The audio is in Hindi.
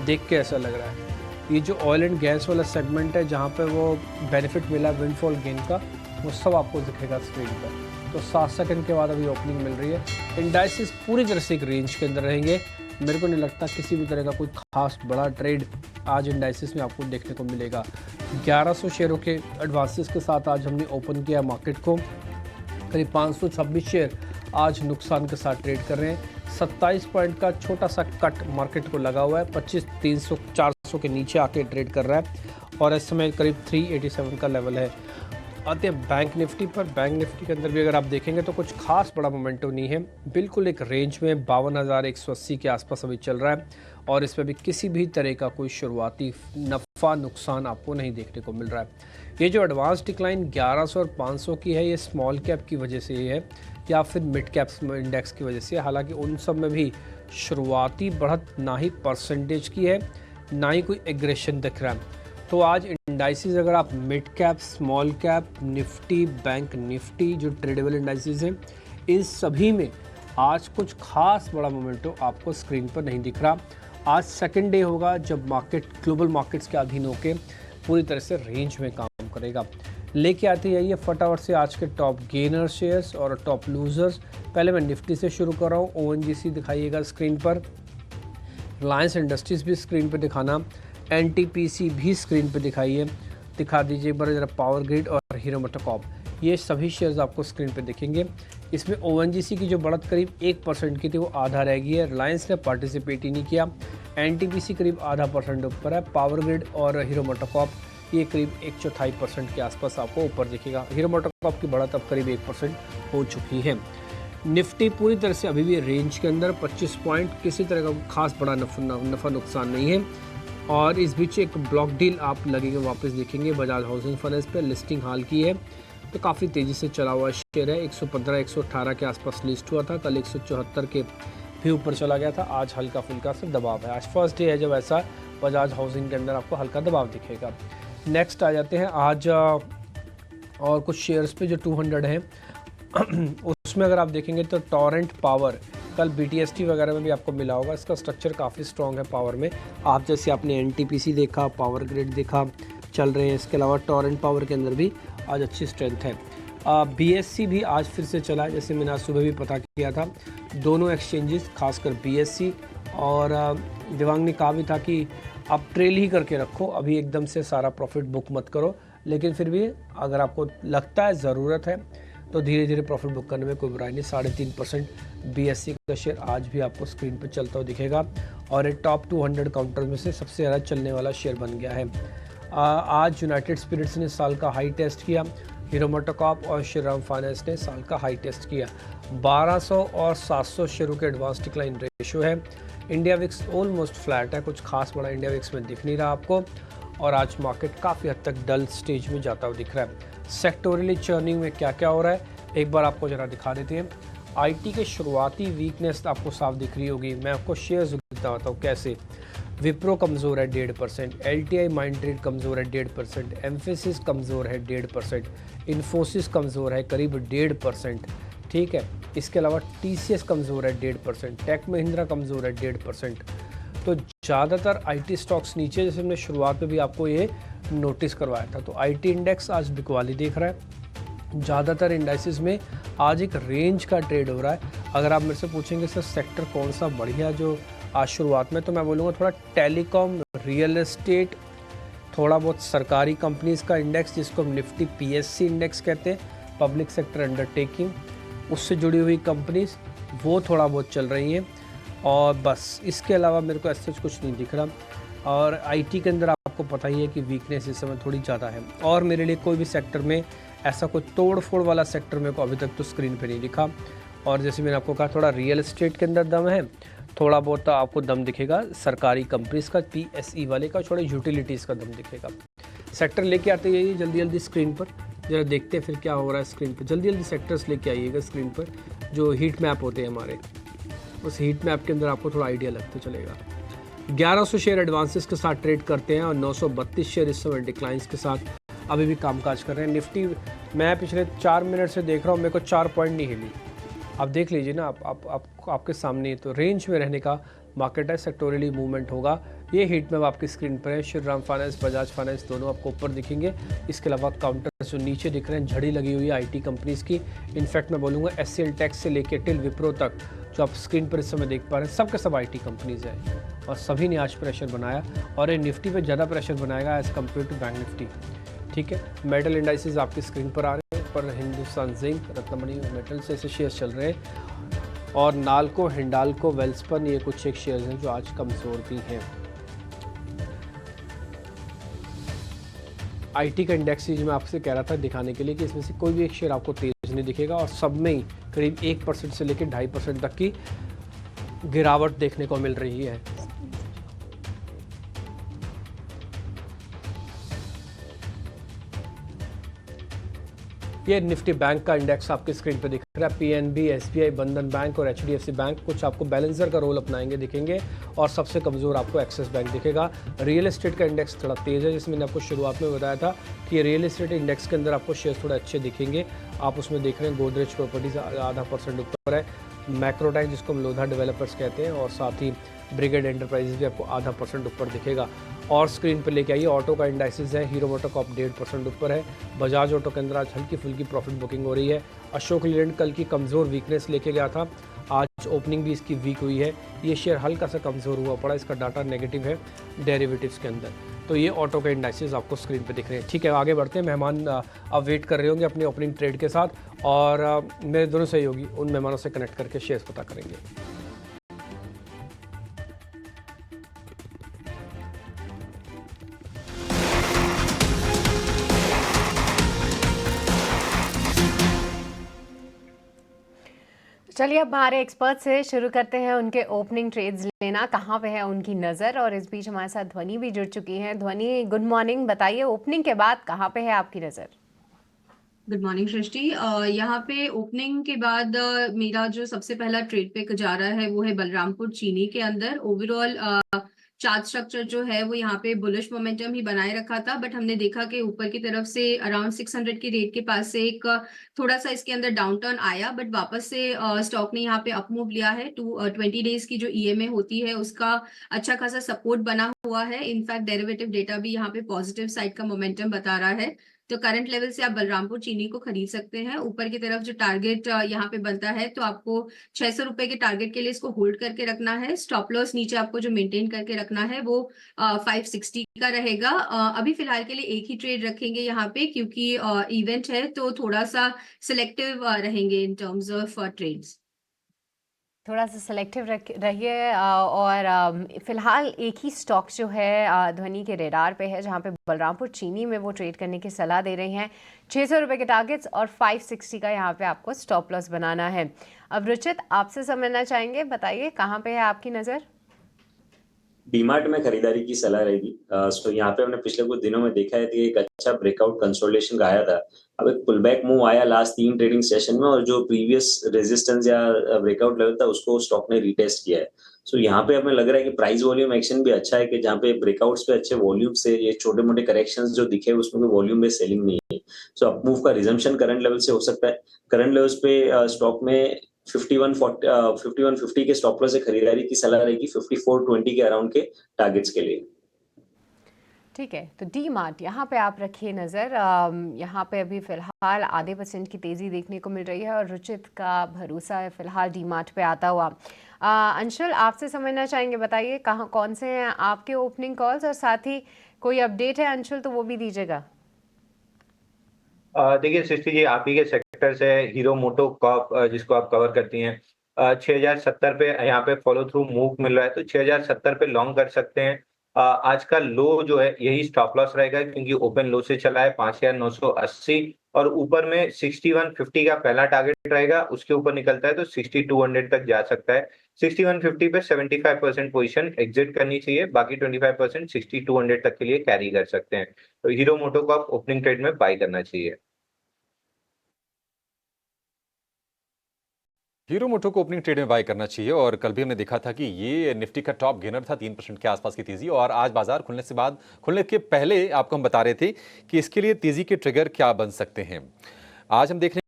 देख के ऐसा लग रहा है। ये जो ऑयल एंड गैस वाला सेगमेंट है जहाँ पे वो बेनिफिट मिला विंडफॉल गेन का, वो सब आपको दिखेगा स्क्रीन पर। तो 7 सेकंड के बाद अभी ओपनिंग मिल रही है। इंडाइसिस पूरी तरह से एक रेंज के अंदर रहेंगे। मेरे को नहीं लगता किसी भी तरह का कोई खास बड़ा ट्रेड आज इंडाइसिस में आपको देखने को मिलेगा। 1100 शेयरों के एडवांसेस के साथ आज हमने ओपन किया मार्केट को। करीब 526 शेयर आज नुकसान के साथ ट्रेड कर रहे हैं। 27 पॉइंट का छोटा सा कट मार्केट को लगा हुआ है। 25,300 400 के नीचे आके ट्रेड कर रहा है और इस समय करीब 387 का लेवल है। आते हैं बैंक निफ्टी पर। बैंक निफ्टी के अंदर भी अगर आप देखेंगे तो कुछ खास बड़ा मोमेंटम नहीं है, बिल्कुल एक रेंज में 52,180 के आसपास अभी चल रहा है और इसमें भी किसी भी तरह का कोई शुरुआती नफ़ा नुकसान आपको नहीं देखने को मिल रहा है। ये जो एडवांस डिक्लाइन 1100 और 500 की है, ये स्मॉल कैप की वजह से है या फिर मिड कैप्स इंडेक्स की वजह से। हालांकि उन सब में भी शुरुआती बढ़त ना ही परसेंटेज की है, ना ही कोई एग्रेशन दिख रहा है। तो आज इंडाइसिस अगर आप mid cap, small cap, Nifty, bank Nifty जो ट्रेडेबल इंडाइसिस हैं, इन सभी में आज कुछ खास बड़ा मोमेंटम आपको स्क्रीन पर नहीं दिख रहा। आज सेकंड डे होगा जब मार्केट ग्लोबल मार्केट्स के अधीन होकर पूरी तरह से रेंज में काम करेगा। लेके आते जाइए फटाफट से आज के टॉप गेनर शेयर्स और टॉप लूजर्स। पहले मैं निफ्टी से शुरू कर रहा हूँ। ओएनजीसी दिखाइएगा स्क्रीन पर, रिलायंस इंडस्ट्रीज़ भी स्क्रीन पर दिखाना, एनटीपीसी भी स्क्रीन पे दिखा दीजिए एक बार ज़रा। पावर ग्रिड और हीरो मोटोकॉर्प, ये सभी शेयर्स आपको स्क्रीन पे दिखेंगे। इसमें ओएनजीसी की जो बढ़त करीब 1% की थी वो आधा रह गई है। रिलायंस ने पार्टिसिपेट ही नहीं किया। एनटीपीसी करीब आधा % ऊपर है। पावर ग्रिड और हीरो मोटोकॉर्प ये करीब 1/4% के आसपास आपको ऊपर दिखेगा। हीरो मोटोकॉर्प की बढ़त अब करीब 1% हो चुकी है। निफ्टी पूरी तरह से अभी भी रेंज के अंदर 25 पॉइंट, किसी तरह का खास बड़ा नफ़ा नुकसान नहीं है। और इस बीच एक ब्लॉक डील आप लगेंगे वापस देखेंगे बजाज हाउसिंग फाइनेंस पे, लिस्टिंग हाल की है तो काफ़ी तेज़ी से चला हुआ शेयर है। 115 118 के आसपास लिस्ट हुआ था, कल 174 के भी ऊपर चला गया था। आज हल्का फुल्का से दबाव है। आज फर्स्ट डे है जब ऐसा बजाज हाउसिंग के अंदर आपको हल्का दबाव दिखेगा। नेक्स्ट आ जाते हैं आज और कुछ शेयर्स पे जो 200 हैं उसमें अगर आप देखेंगे तो टॉरेंट पावर कल बीटीएसटी वगैरह में भी आपको मिला होगा। इसका स्ट्रक्चर काफ़ी स्ट्रॉन्ग है पावर में। आप जैसे आपने एनटीपीसी देखा, पावर ग्रिड देखा, चल रहे हैं। इसके अलावा टॉरेंट पावर के अंदर भी आज अच्छी स्ट्रेंथ है। बीएससी भी आज फिर से चला, जैसे मैंने आज सुबह भी पता किया था। दोनों एक्सचेंजेस खासकर बीएससी और दिवांग ने कहा भी था कि आप ट्रेल ही करके रखो, अभी एकदम से सारा प्रॉफिट बुक मत करो, लेकिन फिर भी अगर आपको लगता है ज़रूरत है तो धीरे धीरे प्रॉफिट बुक करने में कोई बुराई नहीं। 3.5% बीएससी का शेयर आज भी आपको स्क्रीन पर चलता हुआ दिखेगा और एक टॉप 200 काउंटर में से सबसे ज़्यादा चलने वाला शेयर बन गया है। आज यूनाइटेड स्पिरिट्स ने साल का हाई टेस्ट किया। हीरो मोटोकॉर्प और श्रीराम फाइनेंस ने साल का हाई टेस्ट किया। 1200 और 700 शेयरों के एडवांस डिक्लाइन रेशियो है। इंडिया विक्स ऑलमोस्ट फ्लैट है, कुछ खास बड़ा इंडिया विक्स में दिख नहीं रहा आपको। और आज मार्केट काफ़ी हद तक डल स्टेज में जाता हुआ दिख रहा है। सेक्टोरली चर्निंग में क्या क्या हो रहा है एक बार आपको ज़रा दिखा देते हैं। आईटी के शुरुआती वीकनेस आपको साफ दिख रही होगी। मैं आपको शेयर्स बताता हूँ कैसे। विप्रो कमज़ोर है 1.5%, एलटीआई माइंडट्री कमज़ोर है 1.5%, एम्फेसिस कमज़ोर है 1.5%, इन्फोसिस कमज़ोर है करीब 1.5%, ठीक है। इसके अलावा टीसीएस कमज़ोर है 1.5%, टेक महिंद्रा कमज़ोर है 1.5%। तो ज़्यादातर आईटी स्टॉक्स नीचे, जैसे हमने शुरुआत में भी आपको ये नोटिस करवाया था। तो आईटी इंडेक्स आज बिकवाली देख रहा है। ज़्यादातर इंडाइसिस में आज एक रेंज का ट्रेड हो रहा है। अगर आप मेरे से पूछेंगे सर सेक्टर कौन सा बढ़िया जो आज शुरुआत में, तो मैं बोलूँगा थोड़ा टेलीकॉम, रियल एस्टेट, थोड़ा बहुत सरकारी कंपनीज़ का इंडेक्स जिसको हम निफ्टी पीएससी इंडेक्स कहते हैं, पब्लिक सेक्टर अंडरटेकिंग, उससे जुड़ी हुई कंपनीज़ वो थोड़ा बहुत चल रही हैं। और बस इसके अलावा मेरे को ऐसा कुछ नहीं दिख रहा। और आईटी के अंदर आपको पता ही है कि वीकनेस इस समय थोड़ी ज़्यादा है। और मेरे लिए कोई भी सेक्टर में ऐसा कोई तोड़ फोड़ वाला सेक्टर मेरे को अभी तक तो स्क्रीन पे नहीं दिखा। और जैसे मैंने आपको कहा थोड़ा रियल एस्टेट के अंदर दम है, थोड़ा बहुत आपको दम दिखेगा सरकारी कंपनीज़ का, पीएसई वाले का, थोड़ा यूटिलिटीज़ का दम दिखेगा। सेक्टर लेके आते जाइए जल्दी जल्दी स्क्रीन पर, जरा देखते हैं फिर क्या हो रहा है स्क्रीन पर। जल्दी जल्दी सेक्टर्स लेके आइएगा स्क्रीन पर, जो हीट मैप होते हैं हमारे, उस हीट मैप के अंदर आपको थोड़ा आइडिया लगता चलेगा। 1100 शेयर एडवांसेस के साथ ट्रेड करते हैं और 932 शेयर इस समय डिक्लाइंस के साथ अभी भी कामकाज कर रहे हैं। निफ्टी मैं पिछले 4 मिनट से देख रहा हूँ, मेरे को 4 पॉइंट नहीं हिली। आप देख लीजिए ना, आपके सामने। तो रेंज में रहने का मार्केट है, सेक्टोरली मूवमेंट होगा। ये हीट मैप आपकी स्क्रीन पर है। श्रीराम फाइनेंस, बजाज फाइनेंस दोनों आपको ऊपर दिखेंगे। इसके अलावा काउंटर जो नीचे दिख रहे हैं, झड़ी लगी हुई है आईटी कंपनीज़ की। इनफैक्ट मैं बोलूँगा एचसीएल टेक्स से लेकर टिल विप्रो तक जो आप स्क्रीन पर इस समय देख पा रहे हैं, सब के सब आईटी कंपनीज़ हैं और सभी ने आज प्रेशर बनाया और ये निफ्टी पे ज़्यादा प्रेशर बनाएगा as compare to bank Nifty. ठीक है, मेटल इंडाइसेस आपकी स्क्रीन पर आ रहे हैं, पर हिंदुस्तान जिंक, रत्नमणि मेटल से ऐसे शेयर्स चल रहे हैं और नाल्को, हिंडाल्को, वेल्सपन ये कुछ एक शेयर्स हैं जो आज कमज़ोर भी हैं। आईटी का इंडेक्स जो मैं आपसे कह रहा था दिखाने के लिए कि इसमें से कोई भी एक शेयर आपको तेज नहीं दिखेगा और सब में ही करीब 1% से लेकर 2.5% तक की गिरावट देखने को मिल रही है। ये निफ्टी बैंक का इंडेक्स आपकी स्क्रीन पे दिख रहा है। पीएनबी, एसबीआई, बंधन बैंक और एचडीएफसी बैंक कुछ आपको बैलेंसर का रोल अपनाएंगे दिखेंगे और सबसे कमज़ोर आपको एक्सिस बैंक दिखेगा। रियल एस्टेट का इंडेक्स थोड़ा तेज़ है, जिसमें मैंने आपको शुरुआत में बताया था कि रियल एस्टेट इंडेक्स के अंदर आपको शेयर थोड़े अच्छे दिखेंगे। आप उसमें देख रहे हैं गोदरेज प्रॉपर्टीज 0.5% ऊपर है, मैक्रोटैक जिसको हम लोधा डेवलपर्स कहते हैं और साथ ही ब्रिगेड एंटरप्राइजेज भी आपको 0.5% ऊपर दिखेगा। और स्क्रीन पर लेके आइए ऑटो का इंडाइसिस है। हीरो मोटोकॉर्प 1.5% ऊपर है। बजाज ऑटो के अंदर आज हल्की फुल्की प्रॉफिट बुकिंग हो रही है। अशोक लीलैंड कल की कमज़ोर वीकनेस लेके गया था, आज ओपनिंग भी इसकी वीक हुई है। ये शेयर हल्का सा कमज़ोर हुआ पड़ा, इसका डाटा नेगेटिव है डेरिवेटिव्स के अंदर। तो ये ऑटो के इंडाइसिस आपको स्क्रीन पे दिख रहे हैं। ठीक है, आगे बढ़ते हैं। मेहमान अब वेट कर रहे होंगे अपनी ओपनिंग ट्रेड के साथ और मेरे दोनों सहयोगी उन मेहमानों से कनेक्ट करके शेयर्स पता करेंगे। चलिए अब हमारे एक्सपर्ट से शुरू करते हैं उनके ओपनिंग ट्रेड्स लेना, कहाँ पे है उनकी नज़र। और इस बीच हमारे साथ ध्वनि भी जुड़ चुकी हैं। ध्वनि, गुड मॉर्निंग, बताइए ओपनिंग के बाद कहाँ पे है आपकी नज़र? गुड मॉर्निंग सृष्टि। यहाँ पे ओपनिंग के बाद मेरा जो सबसे पहला ट्रेड पे जा रहा है वो है बलरामपुर चीनी के अंदर। ओवरऑल चार्ट स्ट्रक्चर जो है वो यहाँ पे बुलिश मोमेंटम ही बनाए रखा था, बट हमने देखा कि ऊपर की तरफ से अराउंड 600 के रेट के पास से एक थोड़ा सा इसके अंदर डाउन टर्न आया, बट वापस से स्टॉक ने यहाँ पे अप मूव लिया है। 20 डेज की जो ईएमए होती है उसका अच्छा खासा सपोर्ट बना हुआ है। इनफैक्ट डेरिवेटिव डेटा भी यहाँ पे पॉजिटिव साइड का मोमेंटम बता रहा है। तो करंट लेवल से आप बलरामपुर चीनी को खरीद सकते हैं। ऊपर की तरफ जो टारगेट यहाँ पे बनता है तो आपको 600 रुपए के टारगेट के लिए इसको होल्ड करके रखना है। स्टॉप लॉस नीचे आपको जो मेंटेन करके रखना है वो 560 का रहेगा। अभी फिलहाल के लिए एक ही ट्रेड रखेंगे यहाँ पे, क्योंकि इवेंट है तो थोड़ा सा सिलेक्टिव रहेंगे इन टर्म्स ऑफ ट्रेड्स। थोड़ा सा सिलेक्टिव रहिए और फिलहाल एक ही स्टॉक जो है ध्वनि के रेडार पे है, जहाँ पे बलरामपुर चीनी में वो ट्रेड करने की सलाह दे रही हैं। 600 रुपये के टारगेट्स और 560 का यहाँ पे आपको स्टॉप लॉस बनाना है। अब रुचित, आपसे समझना चाहेंगे, बताइए कहाँ पे है आपकी नज़र? डीमार्ट में खरीदारी की सलाह रहेगी। तो यहाँ पे हमने पिछले कुछ दिनों में देखा है कि एक अच्छा ब्रेकआउट कंसोलिडेशन का आया था। अब एक पुलबैक मूव आया लास्ट 3 ट्रेडिंग सेशन में और जो प्रीवियस रेजिस्टेंस या ब्रेकआउट लेवल था उसको स्टॉक ने रिटेस्ट किया है। सो यहाँ पे हमें लग रहा है कि प्राइस वॉल्यूम एक्शन भी अच्छा है, कि जहाँ पे ब्रेकआउट्स पे अच्छे वॉल्यूम से ये छोटे मोटे करेक्शंस जो दिखे उसमें कोई वॉल्यूम बेस्ड सेलिंग नहीं है। सो अप मूव का रिजम्पशन करंट लेवल से हो सकता है। करंट लेवल्स पे स्टॉक में 5150 के स्टॉप लॉस से खरीदारी की सलाह रहेगी 5420 के अराउंड के टारगेट्स के लिए। ठीक है, तो डी मार्ट यहाँ पे आप रखिए नज़र। यहाँ पे अभी फ़िलहाल आधे % की तेज़ी देखने को मिल रही है और रुचित का भरोसा है फ़िलहाल डी मार्ट पे आता हुआ। अंशुल, आपसे समझना चाहेंगे, बताइए कहाँ कौन से हैं आपके ओपनिंग कॉल्स और साथ ही कोई अपडेट है अंशुल तो वो भी दीजिएगा। देखिए सृष्टि जी, आप ही के सेक्टर है हीरो मोटो कॉर्प जिसको आप कवर करती हैं। 6070 पे यहाँ पे फॉलो थ्रू मूव मिल रहा है, तो 6070 पे लॉन्ग कर सकते हैं। आज का लो जो है यही स्टॉप लॉस रहेगा, क्योंकि ओपन लो से चला है 5980 और ऊपर में 6150 का पहला टारगेट रहेगा। उसके ऊपर निकलता है तो 6200 तक जा सकता है। 6150 पे 75% पोजीशन एग्जिट करनी चाहिए, बाकी 25% 6200 तक के लिए कैरी कर सकते हैं। तो हीरो मोटो को आप ओपनिंग ट्रेड में बाय करना चाहिए। हीरो मोटो को ओपनिंग ट्रेड में बाय करना चाहिए। और कल भी हमने देखा था कि ये निफ्टी का टॉप गेनर था, 3% के आसपास की तेजी। और आज बाजार खुलने के पहले आपको हम बता रहे थे कि इसके लिए तेजी के ट्रिगर क्या बन सकते हैं। आज हम देख रहे हैं